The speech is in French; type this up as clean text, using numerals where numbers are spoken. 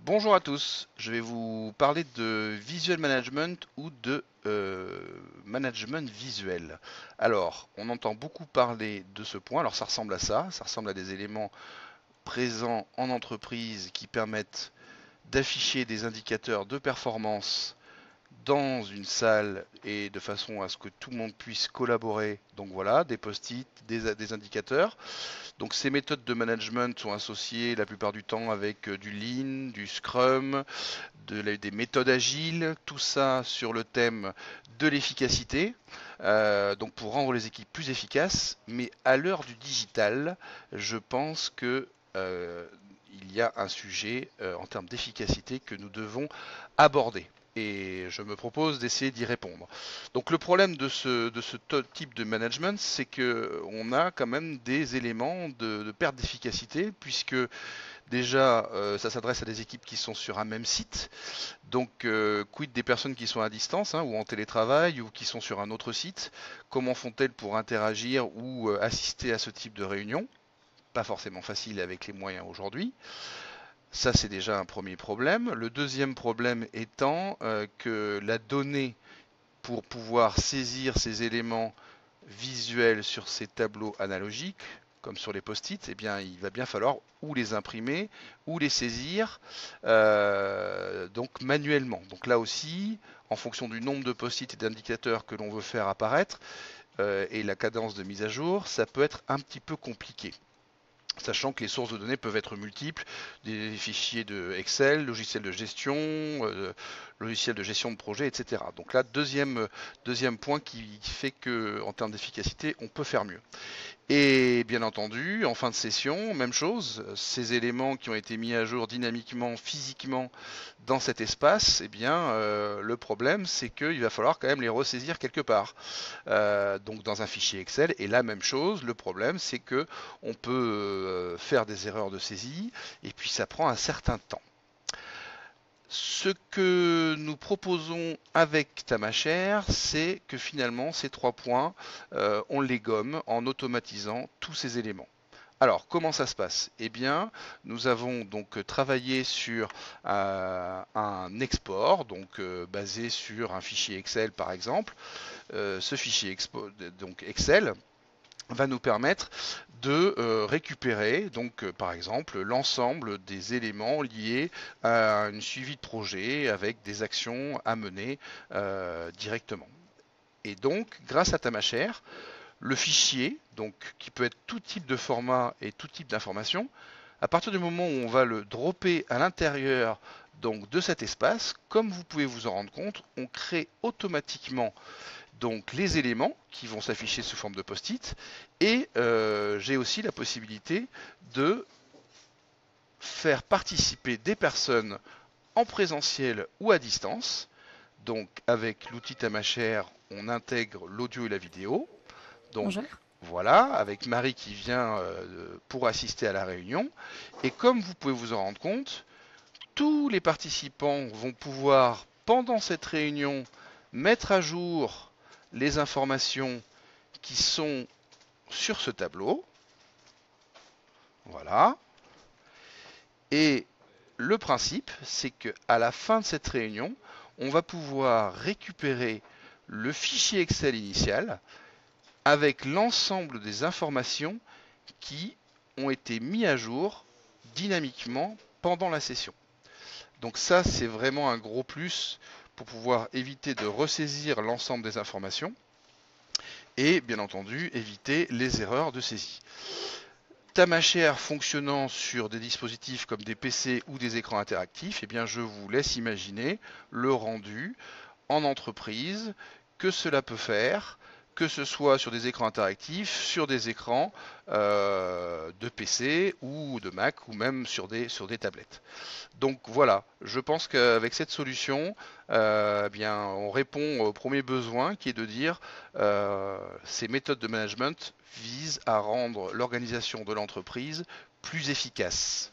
Bonjour à tous, je vais vous parler de visual management ou de management visuel. Alors, on entend beaucoup parler de ce point, alors ça ressemble à des éléments présents en entreprise qui permettent d'afficher des indicateurs de performance dans une salle et de façon à ce que tout le monde puisse collaborer. Donc voilà, des post-it, des indicateurs. Donc ces méthodes de management sont associées la plupart du temps avec du Lean, du Scrum, des méthodes agiles, tout ça sur le thème de l'efficacité, donc pour rendre les équipes plus efficaces. Mais à l'heure du digital, je pense que il y a un sujet en termes d'efficacité que nous devons aborder. Et je me propose d'essayer d'y répondre. Donc le problème de ce type de management, c'est que on a quand même des éléments de perte d'efficacité, puisque déjà ça s'adresse à des équipes qui sont sur un même site. Donc quid des personnes qui sont à distance, hein, ou en télétravail ou qui sont sur un autre site. Comment font-elles pour interagir ou assister à ce type de réunion? Pas forcément facile avec les moyens aujourd'hui. Ça, c'est déjà un premier problème. Le deuxième problème étant que la donnée pour pouvoir saisir ces éléments visuels sur ces tableaux analogiques, comme sur les post-it, eh bien, il va bien falloir ou les imprimer ou les saisir donc manuellement. Donc là aussi, en fonction du nombre de post-it et d'indicateurs que l'on veut faire apparaître et la cadence de mise à jour, ça peut être un petit peu compliqué. Sachant que les sources de données peuvent être multiples, des fichiers de Excel, logiciels de gestion, logiciels de gestion de projet, etc. Donc là, deuxième point qui fait que, en termes d'efficacité, on peut faire mieux. Et bien entendu, en fin de session, même chose, ces éléments qui ont été mis à jour dynamiquement, physiquement dans cet espace, eh bien, le problème, c'est qu'il va falloir quand même les ressaisir quelque part. Donc dans un fichier Excel. Et la même chose, le problème, c'est que on peut faire des erreurs de saisie, et puis ça prend un certain temps. Ce que nous proposons avec Tamashare, c'est que finalement ces trois points, on les gomme en automatisant tous ces éléments. Alors, comment ça se passe? Eh bien, nous avons donc travaillé sur un export, donc basé sur un fichier Excel par exemple. Ce fichier donc Excel va nous permettre de récupérer donc par exemple l'ensemble des éléments liés à une suivi de projet avec des actions à mener directement. Et donc grâce à Tamashare, le fichier, donc qui peut être tout type de format et tout type d'information, à partir du moment où on va le dropper à l'intérieur donc de cet espace, comme vous pouvez vous en rendre compte, on crée automatiquement donc les éléments qui vont s'afficher sous forme de post-it, et j'ai aussi la possibilité de faire participer des personnes en présentiel ou à distance. Donc avec l'outil Tamashare, on intègre l'audio et la vidéo. Donc Bonjour. voilà, avec Marie qui vient pour assister à la réunion. Et comme vous pouvez vous en rendre compte, tous les participants vont pouvoir, pendant cette réunion, mettre à jour les informations qui sont sur ce tableau. Voilà. Et le principe, c'est qu'à la fin de cette réunion, on va pouvoir récupérer le fichier Excel initial avec l'ensemble des informations qui ont été mis à jour dynamiquement pendant la session. Donc ça, c'est vraiment un gros plus pour pouvoir éviter de ressaisir l'ensemble des informations et bien entendu éviter les erreurs de saisie. Tamashare fonctionnant sur des dispositifs comme des PC ou des écrans interactifs, eh bien je vous laisse imaginer le rendu en entreprise que cela peut faire, que ce soit sur des écrans interactifs, sur des écrans de PC ou de Mac ou même sur des tablettes. Donc voilà, je pense qu'avec cette solution, eh bien, on répond au premier besoin qui est de dire ces méthodes de management visent à rendre l'organisation de l'entreprise plus efficace.